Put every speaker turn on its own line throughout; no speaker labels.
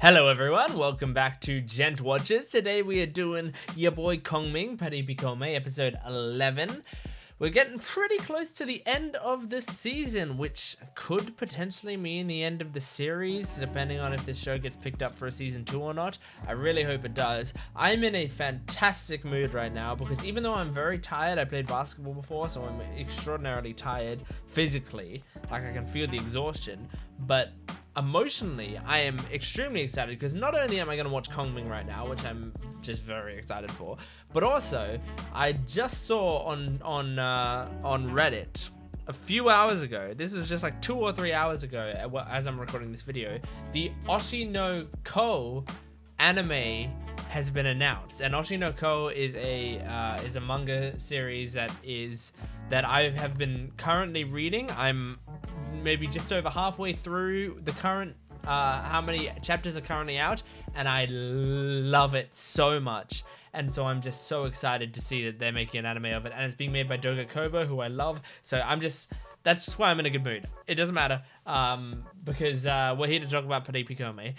Hello everyone, welcome back to Gent Watches. Today we are doing your boy Kongming, Paribikome, episode 11. We're getting pretty close to the end of this season, which could potentially mean the end of the series, depending on if this show gets picked up for a season 2 or not. I really hope it does. I'm in a fantastic mood right now, because even though I'm very tired, I played basketball before, so I'm extraordinarily tired physically. Like, I can feel the exhaustion, but emotionally, I am extremely excited because not only am I going to watch Kongming right now, which I'm just very excited for, but also I just saw on Reddit a few hours ago. This is just like 2 or 3 hours ago, as I'm recording this video. The Oshi no Ko anime has been announced, and Oshi no Ko is a manga series that I have been currently reading. I'm maybe just over halfway through the current how many chapters are currently out, and I love it so much, and so I'm just so excited to see that they're making an anime of it, and it's being made by Doga Kobo, who I love. So that's just why I'm in a good mood. It doesn't matter because we're here to talk about Paribikome.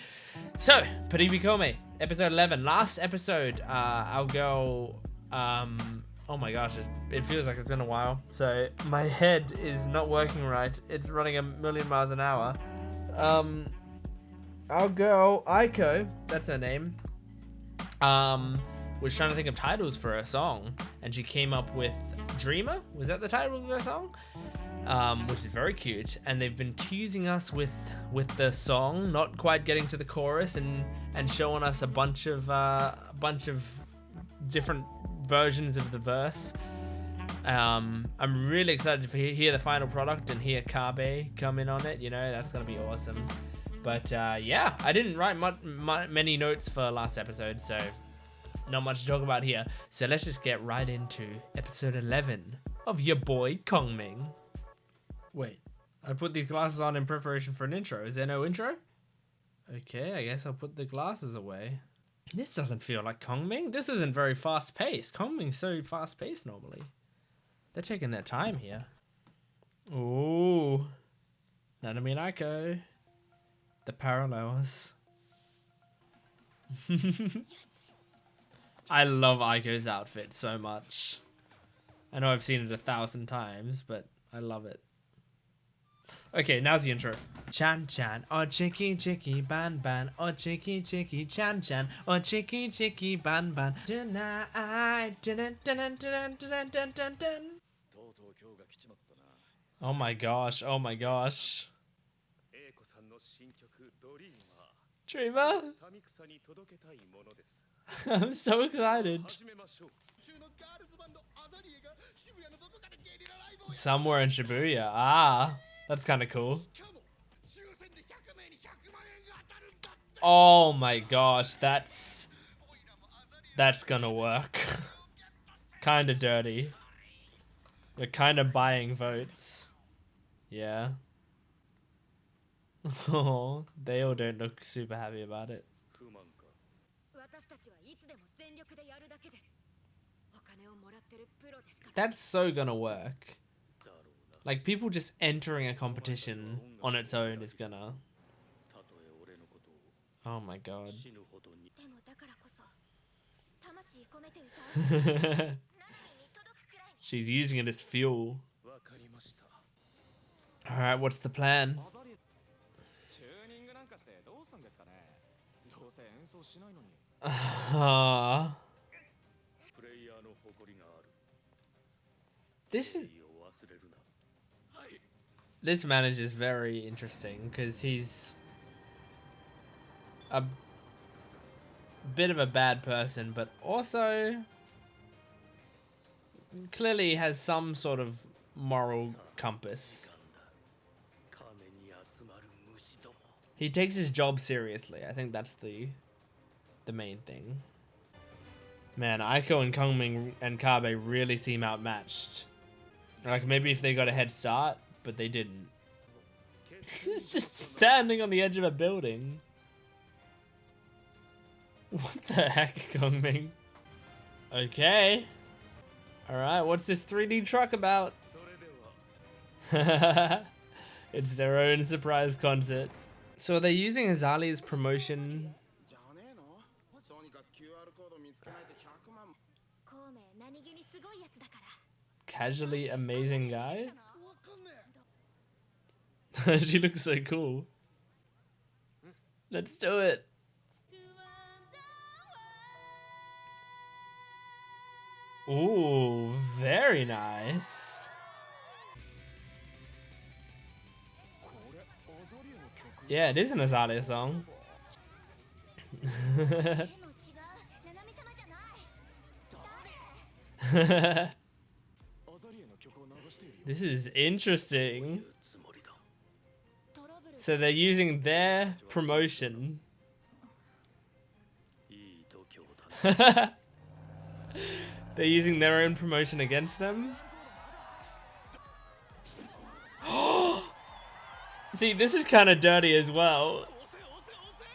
So Paribikome episode 11, last episode. I'll go oh my gosh, it feels like it's been a while. So my head is not working right. It's running a million miles an hour. Our girl, Aiko, that's her name, was trying to think of titles for her song, and she came up with Dreamer. Was that the title of her song? Which is very cute, and they've been teasing us with the song, not quite getting to the chorus, and showing us a bunch of different versions of the verse. I'm really excited to hear the final product and hear Kabe come in on it. You know, that's gonna be awesome. But yeah, I didn't write many notes for last episode, so not much to talk about here. So let's just get right into episode 11 of your boy Kongming. Wait, I put these glasses on in preparation for an intro. Is there no intro? Okay, I guess I'll put the glasses away. This doesn't feel like Kongming. This isn't very fast-paced. Kongming's so fast-paced normally. They're taking their time here. Ooh. Nanami and Aiko. The parallels. I love Aiko's outfit so much. I know I've seen it 1,000 times, but I love it. Okay, now's the intro. Chan chan, oh chicky chicky ban ban, oh chicky chicky chan chan, oh chicky chicky ban ban. Tonight, dun dun dun dun dun dun dun dun. Oh my gosh, oh my gosh. Dreamer? I'm so excited. Somewhere in Shibuya. Ah, that's kind of cool. Oh my gosh, that's gonna work. Kind of dirty. We're kind of buying votes. Yeah. Oh, they all don't look super happy about it. That's so gonna work. Like, people just entering a competition on its own is gonna... Oh my god. She's using it as fuel. Alright, what's the plan? This manager is very interesting because he's a bit of a bad person, but also clearly has some sort of moral compass. He takes his job seriously. I think that's the main thing. Man, Aiko and Kongming and Kabe really seem outmatched. Like, maybe if they got a head start, but they didn't. He's just standing on the edge of a building. What the heck, Kongming? Okay. Alright, what's this 3D truck about? It's their own surprise concert. So are they using Azalea's promotion? Casually amazing guy? She looks so cool. Let's do it. Ooh, very nice. Yeah, it is an Azalea song. This is interesting. So they're using their promotion. They're using their own promotion against them. See, this is kind of dirty as well.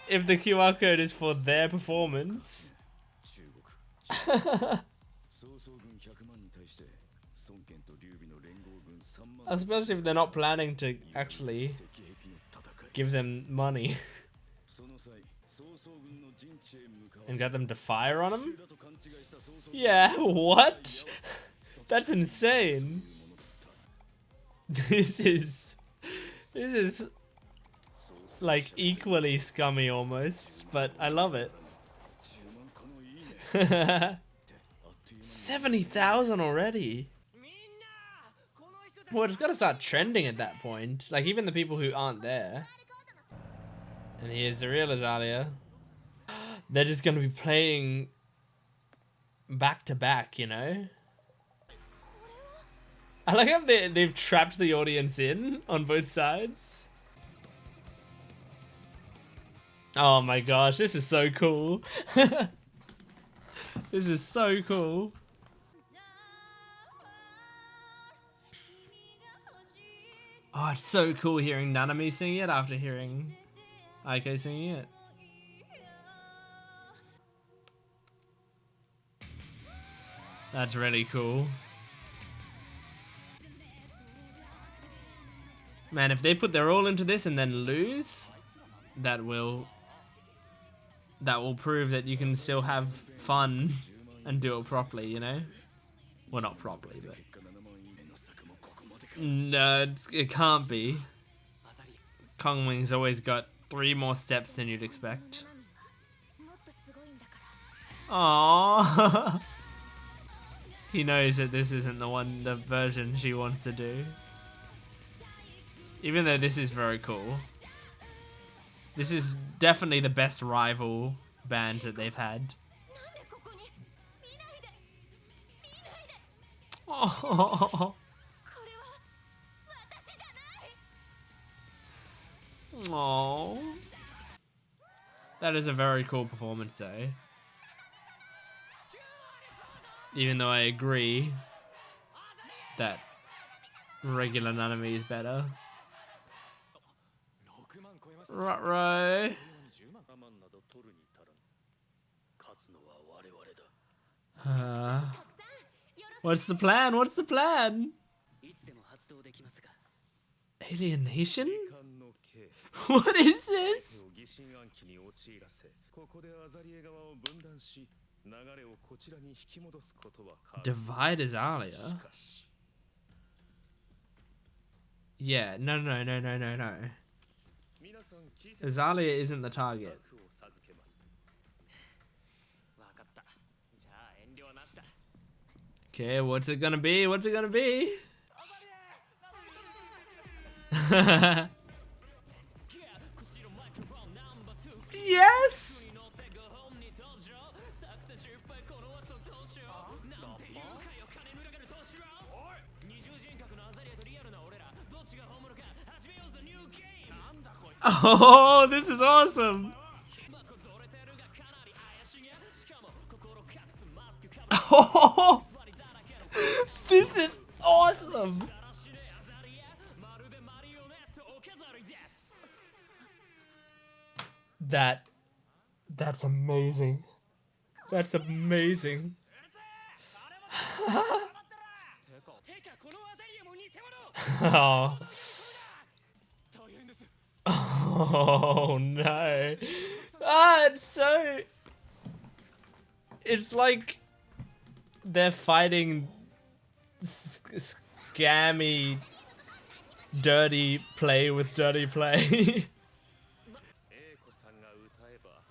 If the QR code is for their performance. Especially if they're not planning to actually give them money. And get them to fire on them? Yeah, what? That's insane. This is like equally scummy almost, but I love it. 70,000 already. Well, it's gotta start trending at that point. Like even the people who aren't there. And here's the real Azalea. They're just gonna be playing back to back, you know? I like how they've trapped the audience in on both sides. Oh my gosh, this is so cool. This is so cool. Oh, it's so cool hearing Nanami sing it after hearing Aiko singing it. That's really cool. Man, if they put their all into this and then lose, that will prove that you can still have fun and do it properly, you know? Well, not properly, but... No, it can't be. Kongming's always got 3 more steps than you'd expect. Aww. He knows that this isn't the version she wants to do. Even though this is very cool. This is definitely the best rival band that they've had. Oh. Aww. That is a very cool performance though. Even though I agree that regular Nanami is better. Ruh-roh. What's the plan? What's the plan? Alienation? What is this? Divide Azalea? Yeah, no. Azalea isn't the target. Okay, what's it gonna be? What's it gonna be? Yes! Oh, this is awesome! Oh, this is awesome! That's amazing. That's amazing. Oh. Oh no. It's like they're fighting scammy dirty play with dirty play.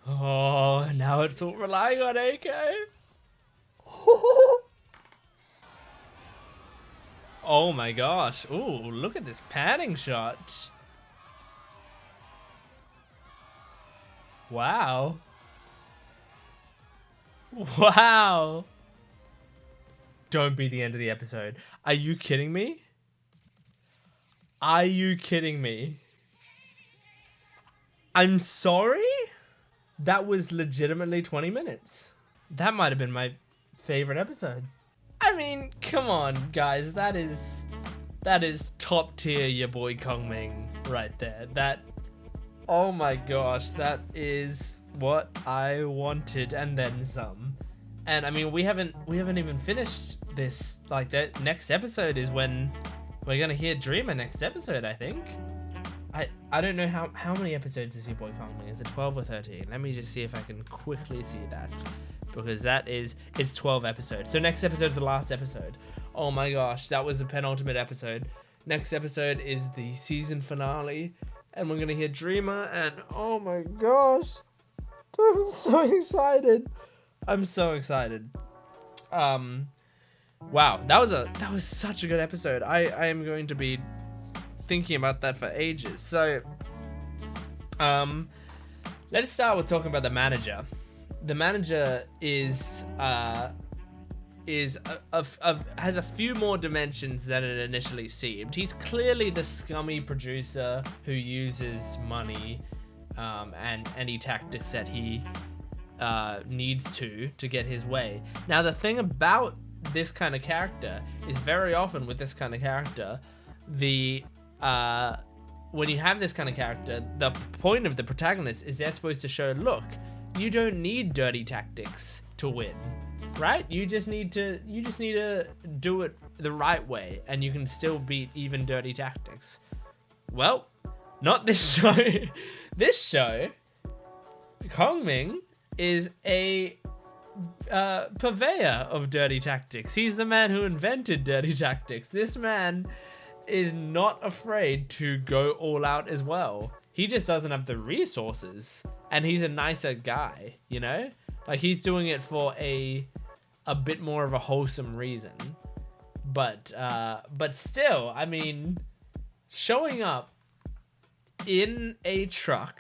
Oh, now it's all relying on Eiko. Oh my gosh. Ooh, look at this panning shot. Wow. Wow. Don't be the end of the episode. Are you kidding me? Are you kidding me? I'm sorry? That was legitimately 20 minutes. That might have been my favorite episode. I mean, come on, guys. That is top tier your boy Kongming right there. Oh my gosh, that is what I wanted and then some. And I mean, we haven't even finished this. Like, the next episode is when we're gonna hear Dreamer next episode, I think. I don't know how many episodes is your boy Kongming. Is it 12 or 13? Let me just see if I can quickly see that. Because it's 12 episodes. So next episode is the last episode. Oh my gosh, that was the penultimate episode. Next episode is the season finale. And we're gonna hear Dreamer, and oh my gosh. I'm so excited. I'm so excited. Wow, that was such a good episode. I am going to be thinking about that for ages. So let's start with talking about the manager. The manager has a few more dimensions than it initially seemed. He's clearly the scummy producer who uses money and any tactics that he needs to get his way. Now, the thing about this kind of character is very often with this kind of character, when you have this kind of character, the point of the protagonist is they're supposed to show, look, you don't need dirty tactics to win, right? You just need to do it the right way, and you can still beat even dirty tactics. Well, not this show. This show, Kongming is a purveyor of dirty tactics. He's the man who invented dirty tactics. This man is not afraid to go all out as well. He just doesn't have the resources, and he's a nicer guy, you know? Like, he's doing it for a bit more of a wholesome reason. But still, I mean, showing up in a truck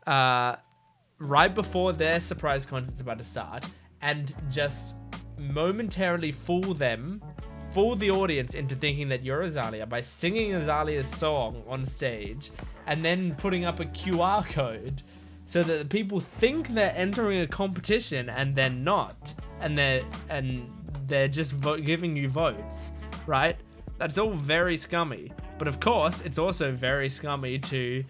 right before their surprise concert's about to start, and just momentarily fool the audience into thinking that you're Azalea by singing Azalea's song on stage, and then putting up a QR code so that the people think they're entering a competition and they're not, and they're just giving you votes, right? That's all very scummy. But of course, it's also very scummy to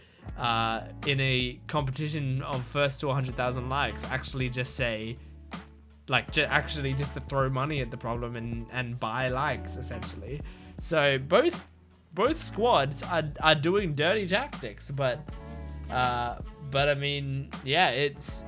in a competition of first to 100,000 likes actually just say, like, just to throw money at the problem and buy likes, essentially. So both squads are doing dirty tactics, but I mean, yeah, it's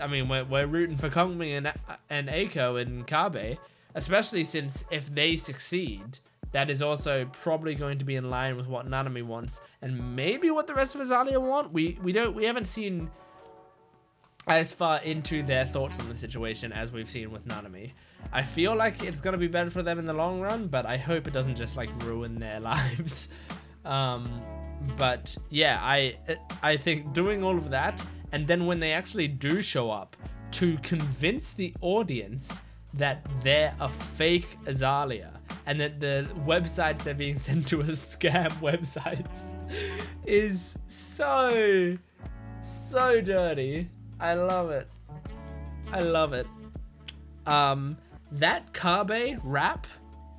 I mean, we're rooting for Kongming and Eiko and Kabe, especially since if they succeed, that is also probably going to be in line with what Nanami wants, and maybe what the rest of Azalea want. We haven't seen as far into their thoughts on the situation as we've seen with Nanami. I feel like it's gonna be better for them in the long run, but I hope it doesn't just like ruin their lives. But yeah, I think doing all of that, and then when they actually do show up, to convince the audience that they're a fake Azalea and that the websites they're being sent to are scam websites is so dirty. I love it. I love it. That Kabe rap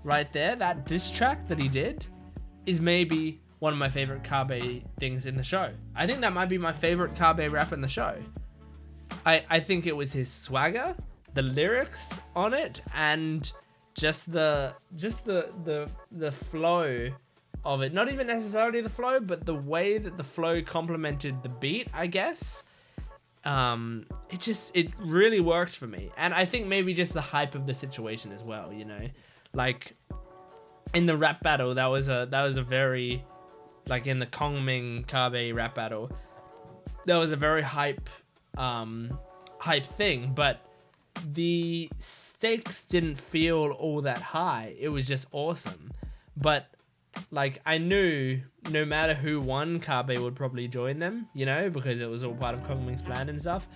right there, that diss track that he did, is maybe one of my favorite Kabe things in the show. I think that might be my favorite Kabe rap in the show. I think it was his swagger, the lyrics on it, and just the flow of it. Not even necessarily the flow, but the way that the flow complemented the beat, I guess. It really worked for me. And I think maybe just the hype of the situation as well, you know? Like, in the rap battle, that was a very, like in the Kongming Kabe rap battle, that was a very hype thing, but the stakes didn't feel all that high. It was just awesome. But like, I knew no matter who won, Kabe would probably join them, you know, because it was all part of Kongming's plan and stuff.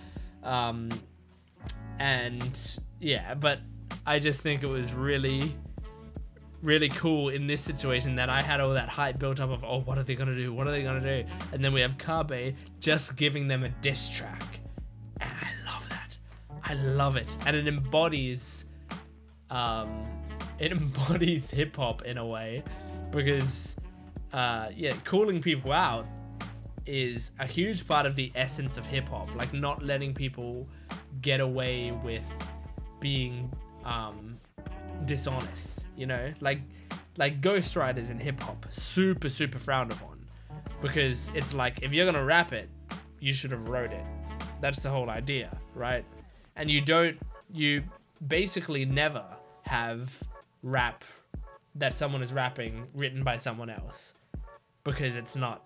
And yeah, but I just think it was really, really cool in this situation that I had all that hype built up of, oh, what are they gonna do? What are they gonna do? And then we have Kabe just giving them a diss track. And I love that. I love it. And it embodies hip hop in a way, because calling people out is a huge part of the essence of hip hop. Like, not letting people get away with being dishonest, you know, like ghostwriters in hip hop, super frowned upon, because it's like, if you're gonna rap it, you should have wrote it. That's the whole idea, right? And you basically never have rap that someone is rapping written by someone else, because that's not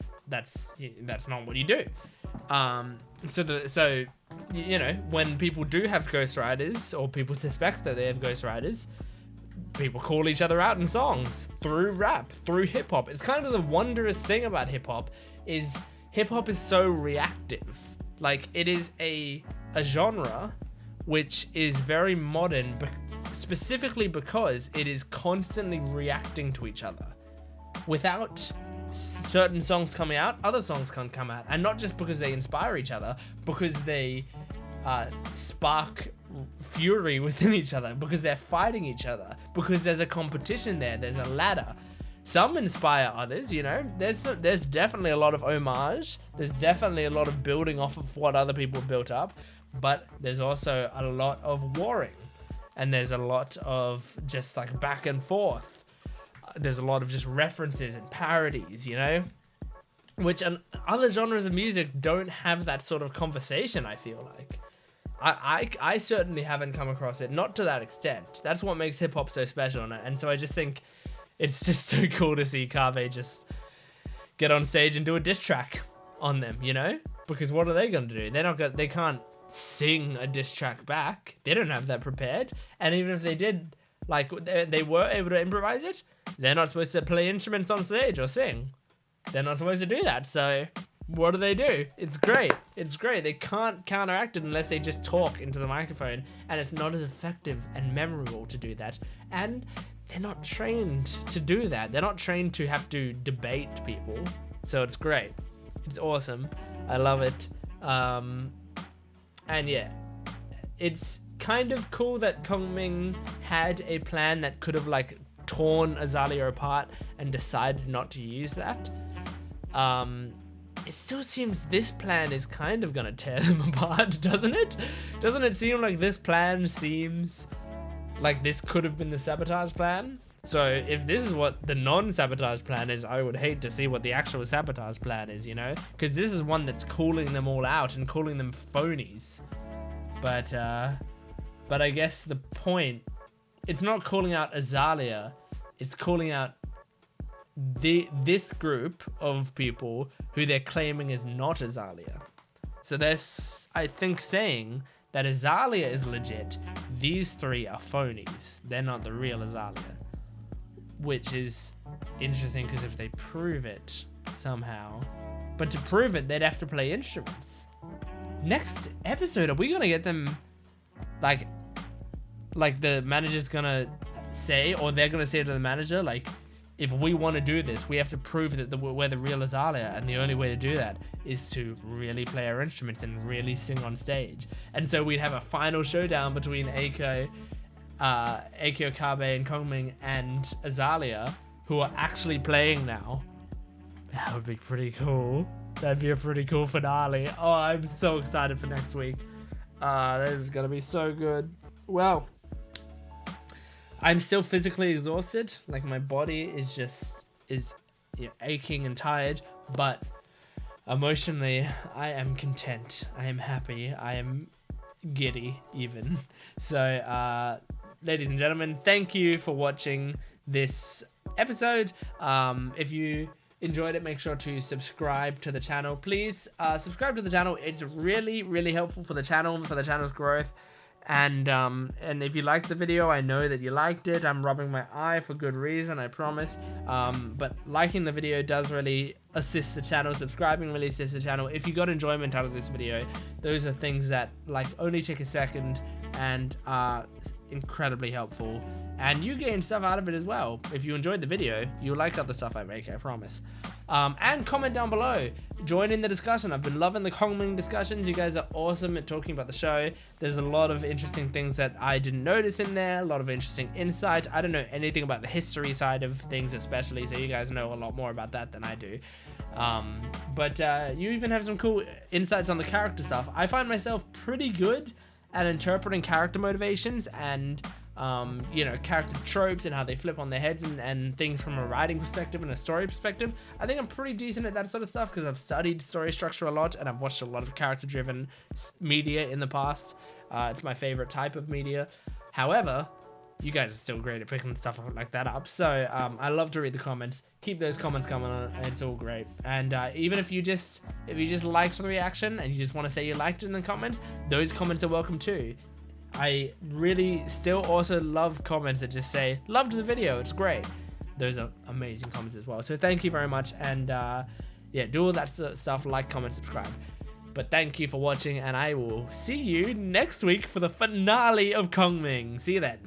what you do. So you know, when people do have ghostwriters, or people suspect that they have ghostwriters, people call each other out in songs through rap, through hip hop. It's kind of the wondrous thing about hip hop is so reactive. Like, it is a genre which is very modern, specifically because it is constantly reacting to each other. Without certain songs coming out, other songs can't come out. And not just because they inspire each other, because they spark fury within each other, because they're fighting each other, because there's a competition there, there's a ladder. Some inspire others, you know. There's definitely a lot of homage, there's definitely a lot of building off of what other people built up, but there's also a lot of warring, and there's a lot of just like back and forth. There's a lot of just references and parodies, you know, which other genres of music don't have that sort of conversation. I feel like I certainly haven't come across it, not to that extent. That's what makes hip hop so special, and so I just think it's just so cool to see Kabe just get on stage and do a diss track on them, you know, because what are they going to do? They can't sing a diss track back. They don't have that prepared, and even if they did, like, they were able to improvise it, they're not supposed to play instruments on stage or sing. They're not supposed to do that. So what do? It's great. They can't counteract it unless they just talk into the microphone, and it's not as effective and memorable to do that. And they're not trained to do that. They're not trained to have to debate people. So it's great. It's awesome. I love it. And yeah, it's kind of cool that Kongming had a plan that could have like torn Azalea apart and decided not to use that. It still seems this plan is kind of gonna tear them apart, doesn't it? Doesn't it seem like this plan seems like this could have been the sabotage plan? So if this is what the non-sabotage plan is, I would hate to see what the actual sabotage plan is, you know? Because this is one that's calling them all out and calling them phonies. But I guess the point, it's not calling out Azalea, it's calling out this group of people who they're claiming is not Azalea. So they're, I think, saying that Azalea is legit, these three are phonies, they're not the real Azalea. Which is interesting, because if they prove it somehow, but to prove it, they'd have to play instruments. Next episode, are we gonna get them, like the manager's gonna say, or they're gonna say to the manager, like, if we want to do this, we have to prove that we're the real Azalea, and the only way to do that is to really play our instruments and really sing on stage. And so we'd have a final showdown between Aiko, Kabe, and Kongming and Azalea, who are actually playing now. That would be pretty cool. That'd be a pretty cool finale. Oh, I'm so excited for next week. This is gonna be so good. Well, I'm still physically exhausted. Like, my body is aching and tired, but emotionally, I am content. I am happy. I am giddy, even. So, ladies and gentlemen, thank you for watching this episode. If you enjoyed it, make sure to subscribe to the channel. Please subscribe to the channel. It's really, really helpful for the channel, for the channel's growth. And if you liked the video, I know that you liked it. I'm rubbing my eye for good reason, I promise. But liking the video does really assist the channel. Subscribing really assists the channel. If you got enjoyment out of this video, those are things that like only take a second and are incredibly helpful. And you gain stuff out of it as well. If you enjoyed the video, you'll like other stuff I make, I promise. And comment down below. Join in the discussion. I've been loving the Kongming discussions. You guys are awesome at talking about the show. There's a lot of interesting things that I didn't notice in there. A lot of interesting insight. I don't know anything about the history side of things especially, so you guys know a lot more about that than I do. But you even have some cool insights on the character stuff. I find myself pretty good at interpreting character motivations and character tropes and how they flip on their heads and things from a writing perspective and a story perspective. I think I'm pretty decent at that sort of stuff because I've studied story structure a lot and I've watched a lot of character-driven media in the past. It's my favorite type of media. However, you guys are still great at picking stuff like that up. So I love to read the comments. Keep those comments coming on. It's all great. And even if you just liked the reaction and you just want to say you liked it in the comments, those comments are welcome too. I really still also love comments that just say, loved the video, it's great. Those are amazing comments as well. So thank you very much. And do all that stuff, like, comment, subscribe. But thank you for watching, and I will see you next week for the finale of Kongming. See you then.